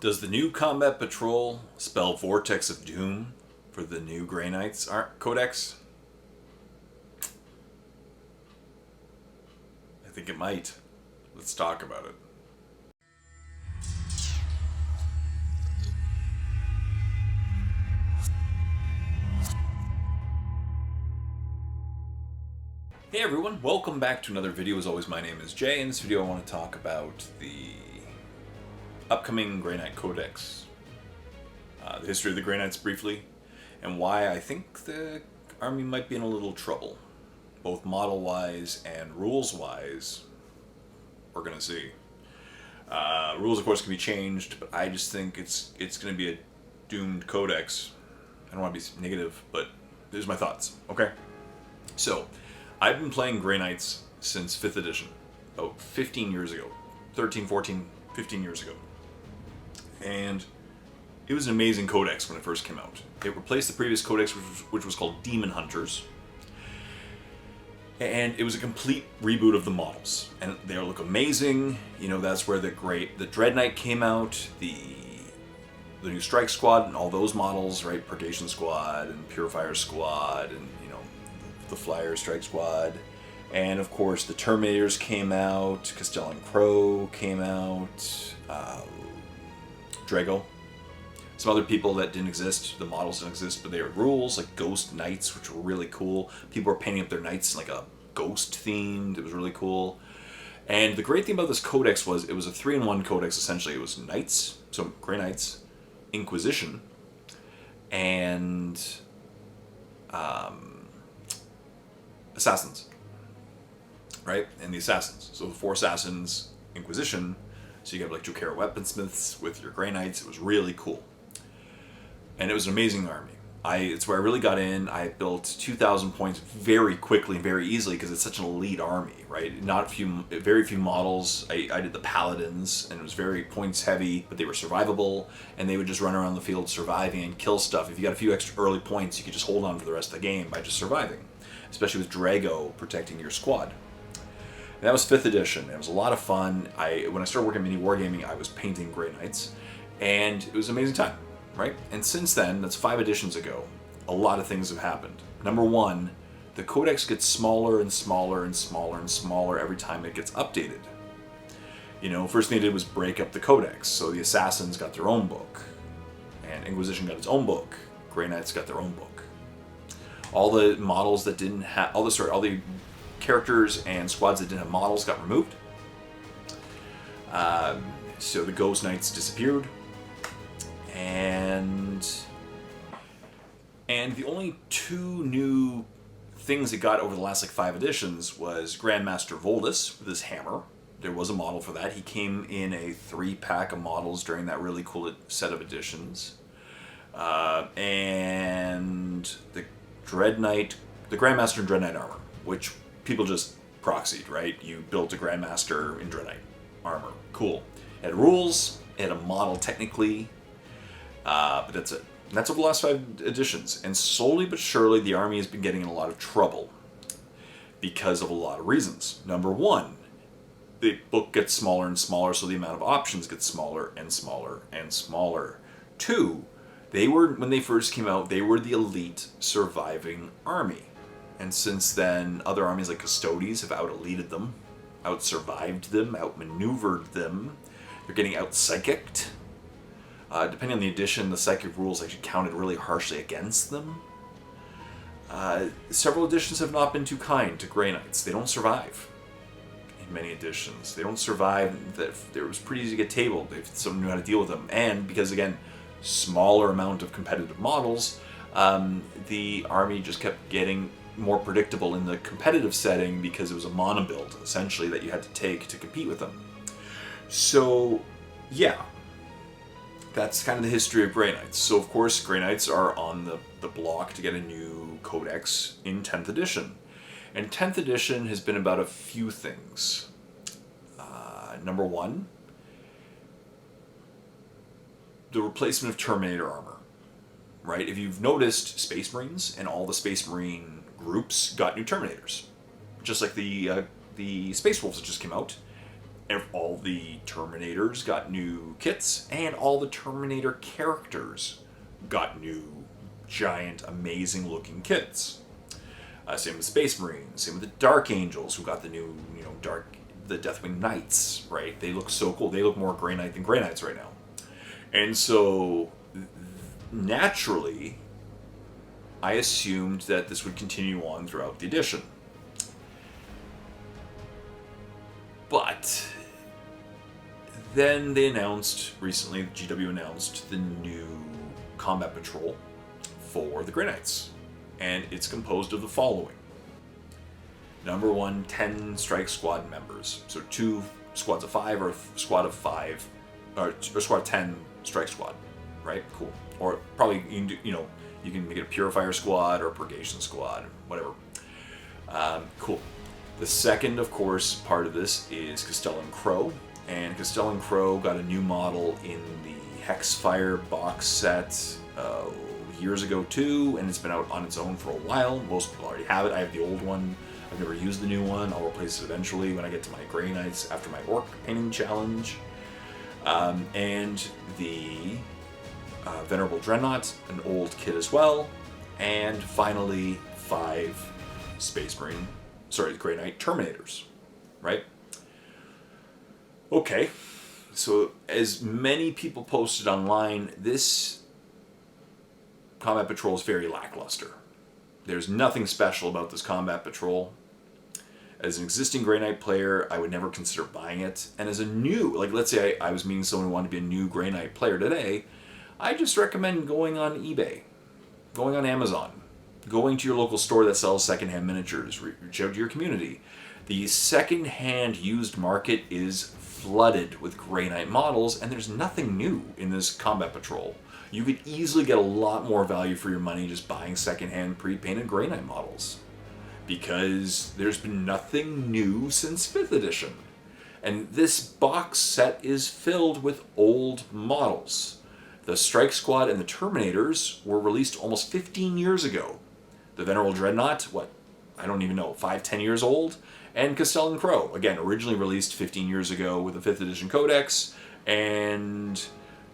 Does the new Combat Patrol spell Vortex of Doom for the new Grey Knights Codex? I think it might. Let's talk about it. Hey everyone, welcome back to another video. As always, my name is Jay. In this video I want to talk about the upcoming Grey Knight Codex, the history of the Grey Knights briefly, and why I think the army might be in a little trouble, both model-wise and rules-wise. We're going to see. Rules, of course, can be changed, but I just think it's going to be a doomed codex. I don't want to be negative, but there's my thoughts, okay? So, I've been playing Grey Knights since 5th edition, about 15 years ago. 13, 14, 15 years ago. And it was an amazing codex when it first came out. It replaced the previous codex, which was called Demon Hunters. And it was a complete reboot of the models. And they look amazing. You know, that's where the Dread Knight came out, the new Strike Squad, and all those models, right? Purgation Squad, and Purifier Squad, and, you know, the Flyer Strike Squad. And, of course, the Terminators came out, Castellan Crow came out, Drago. Some other people that didn't exist, the models didn't exist, but they were rules, like Ghost Knights, which were really cool. People were painting up their knights like a ghost themed. It was really cool. And the great thing about this codex was it was a 3-in-1 codex, essentially. It was Knights, so Grey Knights, Inquisition, and Assassins, right? And the Assassins. So the 4 Assassins, Inquisition. So you got like Jokera Weaponsmiths with your Grey Knights. It was really cool. And it was an amazing army. It's where I really got in. I built 2,000 points very quickly, very easily, because it's such an elite army, right? Very few models. I did the Paladins, and it was very points heavy, but they were survivable, and they would just run around the field surviving and kill stuff. If you got a few extra early points, you could just hold on for the rest of the game by just surviving, especially with Drago protecting your squad. And that was 5th edition. It was a lot of fun. When I started working at Miniwargamer, I was painting Grey Knights, and it was an amazing time, right? And since then, that's 5 editions ago, a lot of things have happened. Number one, the codex gets smaller and smaller and smaller and smaller every time it gets updated. You know, first thing they did was break up the codex, so the Assassins got their own book, and Inquisition got its own book, Grey Knights got their own book. All the models that didn't have, all the characters and squads that didn't have models got removed. So the Ghost Knights disappeared. And the only 2 new things it got over the last 5 editions was Grandmaster Voldus with his hammer. There was a model for that. He came in a 3-pack of models during that really cool set of editions. And the Dread Knight, the Grandmaster and Dread Knight armor, which people just proxied, right? You built a Grandmaster in Dread Knight armor. Cool. It had rules, it had a model technically, but that's it. And that's over the last 5 editions. And slowly but surely, the army has been getting in a lot of trouble because of a lot of reasons. Number one, the book gets smaller and smaller, so the amount of options gets smaller and smaller and smaller. 2, when they first came out, they were the elite surviving army. And since then, other armies like Custodes have out-elited them, out-survived them, out-maneuvered them. They're getting out-psychicked. Depending on the edition, the psychic rules actually counted really harshly against them. Several editions have not been too kind to Grey Knights. They don't survive in many editions. They don't survive. It was pretty easy to get tabled if someone knew how to deal with them. And because, again, smaller amount of competitive models, the army just kept getting more predictable in the competitive setting because it was a mono build, essentially, that you had to take to compete with them. So, yeah. That's kind of the history of Grey Knights. So, of course, Grey Knights are on the block to get a new codex in 10th edition. And 10th edition has been about a few things. Number one, the replacement of Terminator armor. Right? If you've noticed, Space Marines and all the Space Marine groups got new Terminators. Just like the Space Wolves that just came out. all the Terminators got new kits, and all the Terminator characters got new, giant, amazing-looking kits. Same with Space Marines, same with the Dark Angels, who got the new, the Deathwing Knights, right? They look so cool. They look more Grey Knight than Grey Knights right now. And so, naturally, I assumed that this would continue on throughout the edition. But then they announced, recently, GW announced the new combat patrol for the Grey Knights. And it's composed of the following. Number 1, 10 strike squad members. So 2 squads of 5 or a squad of 5, or squad of 10 strike squad, right? Cool. Or probably, you can make it a purifier squad or a purgation squad, whatever. Cool. The second, of course, part of this is Castellan Crow. And Castellan Crow got a new model in the Hexfire box set years ago too, and it's been out on its own for a while. Most people already have it. I have the old one. I've never used the new one. I'll replace it eventually when I get to my Grey Knights after my Orc painting challenge. And the Venerable Dreadnought, an old kit as well. And finally, 5 Grey Knight Terminators, right? Okay, so as many people posted online, this combat patrol is very lackluster. There's nothing special about this combat patrol. As an existing Grey Knight player, I would never consider buying it. And as a new, let's say I was meeting someone who wanted to be a new Grey Knight player today, I just recommend going on eBay, going on Amazon, going to your local store that sells secondhand miniatures, reach out to your community. The secondhand used market is flooded with Grey Knight models, and there's nothing new in this combat patrol. You could easily get a lot more value for your money just buying secondhand pre-painted Grey Knight models, because there's been nothing new since 5th edition. And this box set is filled with old models. The Strike Squad and the Terminators were released almost 15 years ago. The Venerable Dreadnought, I don't even know, 5-10 years old? And Castellan Crow, again, originally released 15 years ago with the 5th edition Codex, and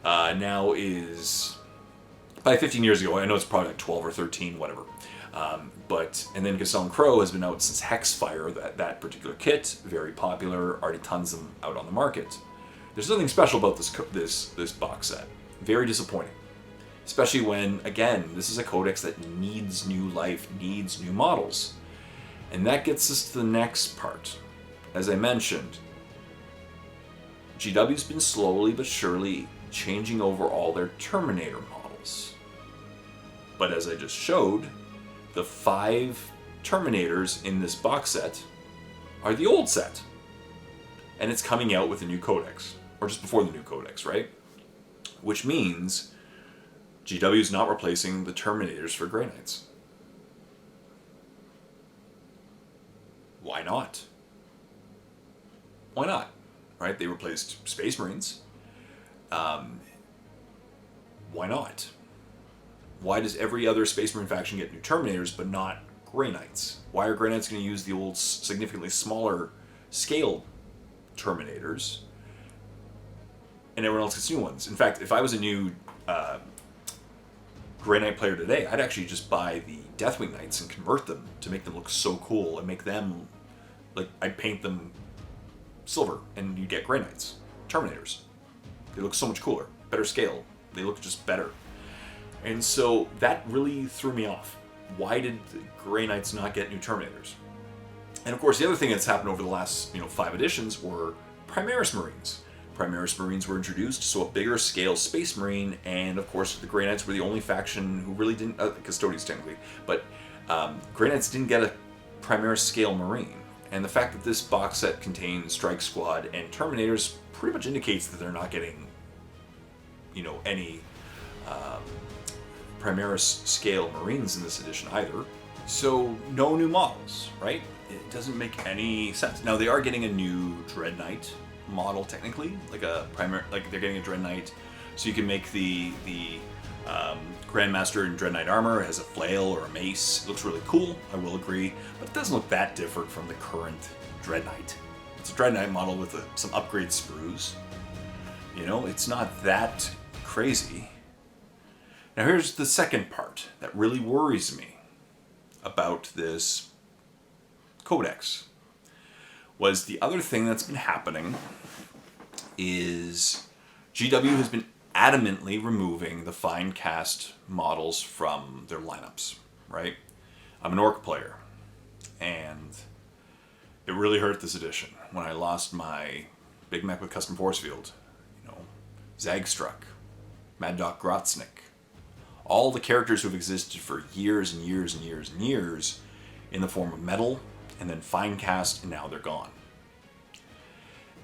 now is, by 15 years ago, I know it's probably 12 or 13, whatever. And then Castellan Crow has been out since Hexfire, that particular kit, very popular, already tons of them out on the market. There's nothing special about this box set. Very disappointing. Especially when, again, this is a codex that needs new life, needs new models. And that gets us to the next part. As I mentioned, GW's been slowly but surely changing over all their Terminator models. But as I just showed, the 5 Terminators in this box set are the old set. And it's coming out with a new codex. Or just before the new codex, right? Which means GW's not replacing the Terminators for Grey Knights. Why not? Why not? Right? They replaced Space Marines. Why not? Why does every other Space Marine faction get new Terminators but not Grey Knights? Why are Grey Knights going to use the old, significantly smaller scale Terminators and everyone else gets new ones? In fact, if I was a new Grey Knight player today, I'd actually just buy the Deathwing Knights and convert them to make them look so cool and make them, I'd paint them silver and you get Grey Knights, Terminators. They look so much cooler, better scale. They look just better. And so that really threw me off. Why did the Grey Knights not get new Terminators? And of course, the other thing that's happened over the last 5 editions were Primaris Marines. Primaris Marines were introduced, so a bigger scale Space Marine, and of course the Grey Knights were the only faction who really didn't, Custodians technically, but Grey Knights didn't get a Primaris scale Marine. And the fact that this box set contains Strike Squad and Terminators pretty much indicates that they're not getting, any Primaris scale Marines in this edition either. So no new models, right? It doesn't make any sense. Now they are getting a new Dread Knight model technically, they're getting a Dread Knight, so you can make the Grandmaster in Dread Knight armor. It has a flail or a mace. It looks really cool, I will agree, but it doesn't look that different from the current Dread Knight. It's a Dread Knight model with some upgrade sprues. You know, it's not that crazy. Now here's the second part that really worries me about this codex. Was the other thing that's been happening is GW has been adamantly removing the fine cast models from their lineups, right? I'm an orc player, and it really hurt this edition when I lost my Big Mech with Custom Force Field, you know, Zagstruck, Mad Doc Grotznik, all the characters who've existed for years and years and years and years in the form of metal, and then fine cast, and now they're gone.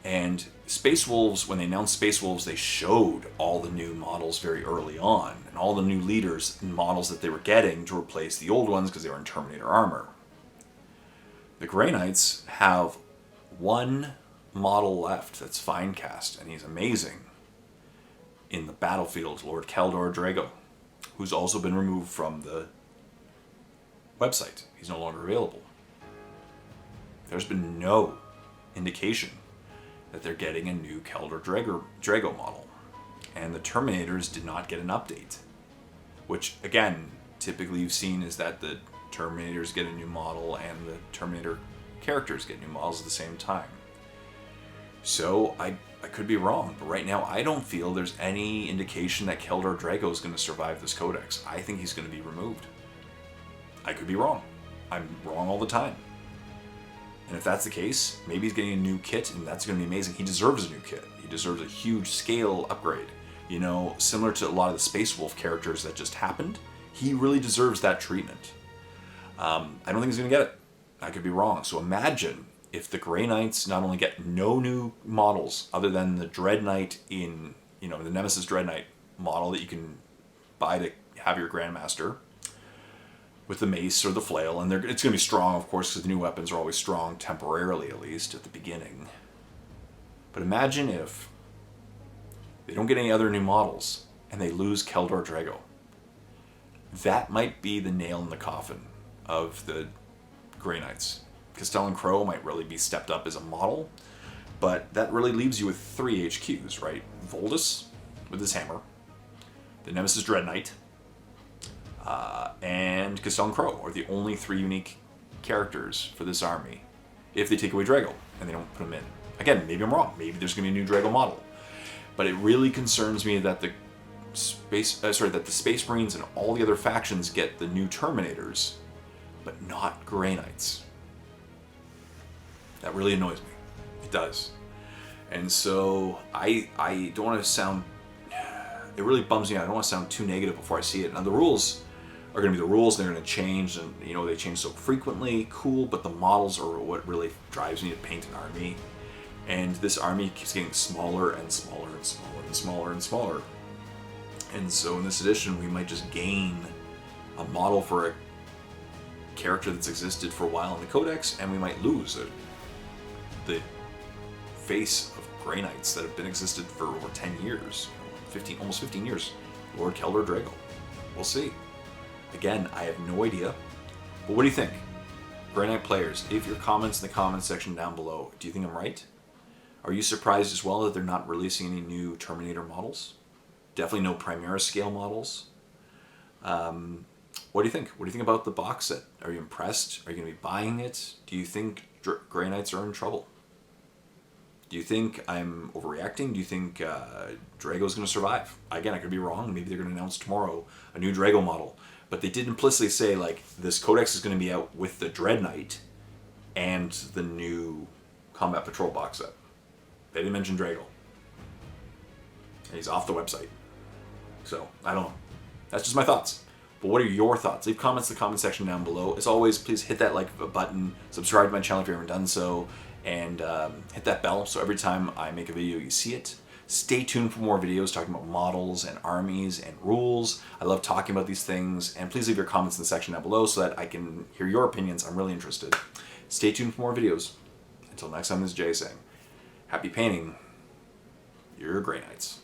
And Space Wolves, when they announced Space Wolves, they showed all the new models very early on, and all the new leaders and models that they were getting to replace the old ones because they were in Terminator armor. The Grey Knights have one model left that's fine cast, and he's amazing. In the battlefield, Lord Keldor Drago, who's also been removed from the website. He's no longer available. There's been no indication that they're getting a new Keldor Drago model. And the Terminators did not get an update. Which, again, typically you've seen is that the Terminators get a new model and the Terminator characters get new models at the same time. So, I could be wrong, but right now I don't feel there's any indication that Keldor Drago is going to survive this codex. I think he's going to be removed. I could be wrong. I'm wrong all the time. And if that's the case, maybe he's getting a new kit, and that's going to be amazing. He deserves a new kit. He deserves a huge scale upgrade. You know, similar to a lot of the Space Wolf characters that just happened, he really deserves that treatment. I don't think he's going to get it. I could be wrong. So imagine if the Grey Knights not only get no new models other than the Dread Knight in, you know, the Nemesis Dread Knight model that you can buy to have your Grandmaster, with the mace or the flail, and it's going to be strong, of course, because the new weapons are always strong, temporarily at least, at the beginning. But imagine if they don't get any other new models, and they lose Keldor Drago. That might be the nail in the coffin of the Grey Knights. Castellan Crow might really be stepped up as a model, but that really leaves you with 3 HQs, right? Voldus, with his hammer, the Nemesis Dread Knight, and Castellan Crow are the only 3 unique characters for this army. If they take away Drago and they don't put him in. Again, maybe I'm wrong. Maybe there's going to be a new Drago model. But it really concerns me that the Space Marines and all the other factions get the new Terminators, but not Grey Knights. That really annoys me. It does. And so I don't want to sound... It really bums me out. I don't want to sound too negative before I see it. Now, the rules are going to be the rules. They're going to change, and you know they change so frequently. Cool, but the models are what really drives me to paint an army. And this army keeps getting smaller and smaller and smaller and smaller and smaller. And so in this edition, we might just gain a model for a character that's existed for a while in the Codex, and we might lose the face of Grey Knights that have been existed for over 10 years. 15, almost 15 years. Lord Keldor Drago. We'll see. Again, I have no idea. But what do you think? Grey Knight players, leave your comments in the comments section down below. Do you think I'm right? Are you surprised as well that they're not releasing any new Terminator models? Definitely no Primera scale models. What do you think? What do you think about the box set? Are you impressed? Are you going to be buying it? Do you think Grey Knights are in trouble? Do you think I'm overreacting? Do you think Drago's going to survive? Again, I could be wrong. Maybe they're going to announce tomorrow a new Drago model. But they did implicitly say, like, this Codex is going to be out with the Dread Knight and the new Combat Patrol box set. They didn't mention Drago. And he's off the website. So, I don't know. That's just my thoughts. But what are your thoughts? Leave comments in the comment section down below. As always, please hit that like button, subscribe to my channel if you haven't done so, and hit that bell so every time I make a video you see it. Stay tuned for more videos talking about models and armies and rules. I love talking about these things, and please leave your comments in the section down below so that I can hear your opinions. I'm really interested. Stay tuned for more videos. Until next time, this is Jay saying, happy painting, your Grey Knights.